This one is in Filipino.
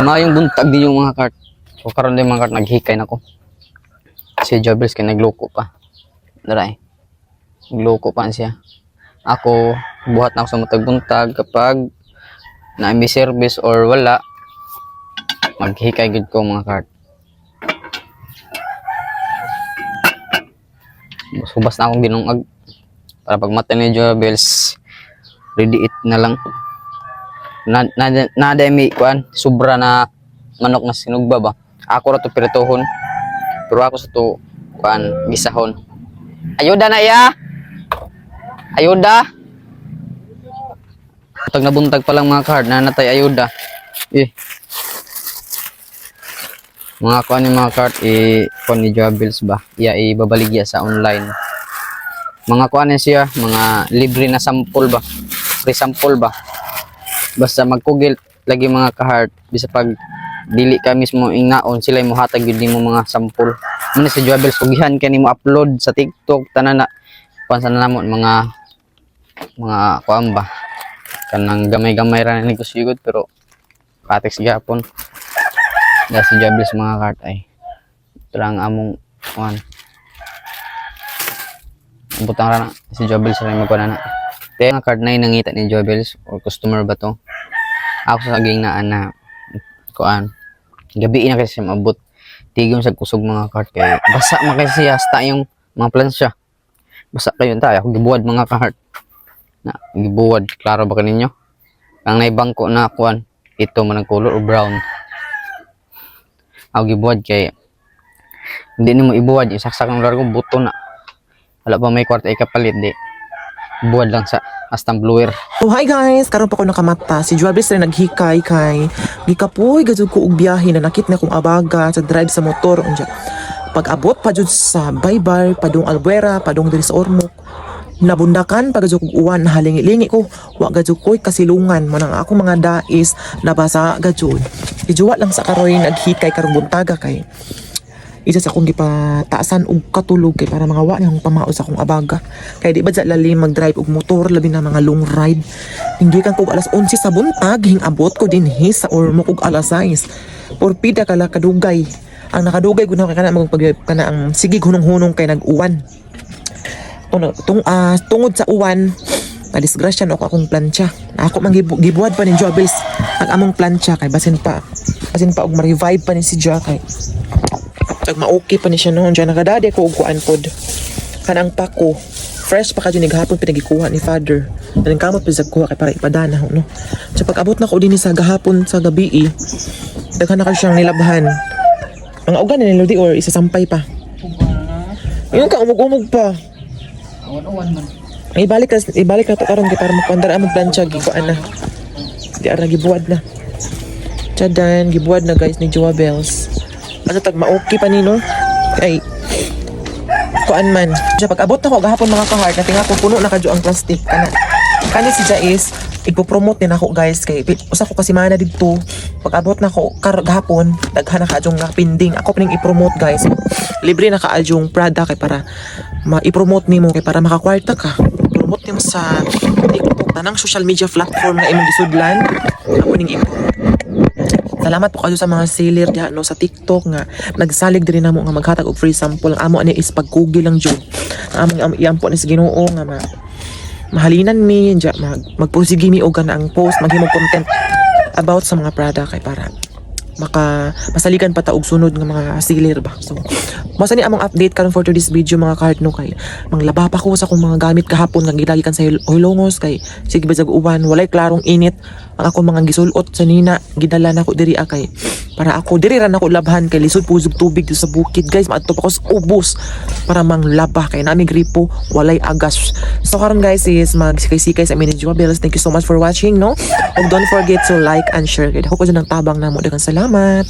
Mayong buntag din yung mga kart. So karon din mga kart naghikay na ko. Si Jobels kay nagloko pa. Daray. Nagloko pa siya. Ako buhat na ako sa matag buntag kapag na-may service or wala maghikay gud ko mga kart. Subas na akong binungag para pag mata ni Jobels ready it na lang. Na demi kuan sobra na manok na sinugba ba. Ako ra to piritohon. Pero ako sa to kuan gisahon. Ayuda na iya. Ayuda. Pag nabuntag pa lang mga card na natay ayuda. Mga kuan ni mga card kuan ni Jobels ba. Iya ibabaligya sa online. Mga kuan siya, mga libre na sample ba. Free sample ba. Basta magkugil lagi mga ka-heart bisa pag dili ka mismo ingnaon sila mo hatag gyud nimo mga sample. Muna si Jobels kugihan kay nimo upload sa TikTok tanan na pansan na namon mga kuan ba kanang gamay-gamay ra ni kusigod pero patex gyapon. Da si Jobels mga ka-heart ay terang among kuan. Butang ra na si Jobels ra magkuan na. Kaya nga card na yung nangita ni Jobels or customer ba to? Ako sa saging na kuan. Gabi na kasi siya maabot. Tigom sa kusog mga card kay basa man kasi siya hasta yung mga plansya. Basa kayo tayo. Ako gibuwad mga card. Na gibuwad klaro ba kaninyo? Ang naibangko na kuan ito man ang color o brown. Ako gibuwad kay hindi nimo ibuwad isaksak ng largo buto na. Wala pa may kwarta ikapalit di. Buwad lang sa astang blower. Oh hi guys, karon pa ko nakamata. Si Jobels rin naghikay kay gikapoy gajud ko og biyahe na nakit na kong abaga sa drive sa motor unja. Pag abot pa jud sa Baybay, padung Albuera, padung diri sa Ormoc. Nabundakan pag gajud kog uwan halingi-lingi ko, wa gajud koy kasilungan manang ako mga dais nabasa gajud. Ijuwa lang sa karoy naghikay karong buntaga kay isa sa akong gipataasan og katulog kay para mga wa nang pamao sa akong abaga kay di ba sa lalim mag-drive og motor labi na mga long ride hindi kan kog alas 11 sa buntag hingabot ko dinhi sa Ormoc og alas 6 porpida kala kadugay ang nakadugay gud na kana kana ang sigig hunong-hunong kay nag-uwan tungod sa uwan disgrasya no akong plancha ako man gibuwad pa ni Jobels ang among plancha kay basin pa og ma-revive pa ni si Jack kay tag ma-okay pa ni siya noon dyan nakadadi ko og kuan pod kanang pako fresh pa ka dyan gahapon pinagikuha ni father naling kamot pa kuha kay para ipadana no so pag abot na ko din sa gahapon sa gabi daghan na ka siyang nilabhan ang ugan ni Lodi or isa sampay pa yun ka umog pa man ibalik na to karon kay para magpandara among plancha gikuan na di ara gibuwad na tiyadan gibuwad na guys ni Jobels. Ano tag ma-okay pa nino? Ay kuan man. Diya pag abot na ko gahapon mga ka-heart na tinga ko puno na kadyo ang plastic kani si Jais igpo-promote din ako guys kay usa ko kasi mana didto pag abot na ko gahapon daghan na kadyong pending ako pining i-promote guys libre na kaadyong product kay para ma-i-promote nimo kay para makakwarta ka promote nimo sa TikTok tanang social media platform na imong gisudlan ako ning i-promote. Salamat po kayo sa mga seller diha no sa TikTok nga nagsalig diri namo nga maghatag og free sample ang amo ani is pagkugil lang jud ang among iampo ni sa Ginoo nga mahalinan mi diya magposigi mi og ang post maghimo content about sa mga product kay para masaligan pa ta og sunod nga mga seller ba so masa ni among update karon for today's video mga card no kay manglaba pa ko sa akong mga gamit kahapon nga gidagikan sa hulongos kay sige basag uwan walay klarong init ang ako mga gisulot sa nina gidala na ko diri kay para ako diri ra nako labhan kay lisod puzog tubig sa bukid guys maadto pa ko sa ubos para manglaba kay nami gripo walay agas so karon guys is magsikay-sikay sa mini Jobels. Thank you so much for watching no and don't forget to like and share kay ako ko nang tabang namo daghang salamat.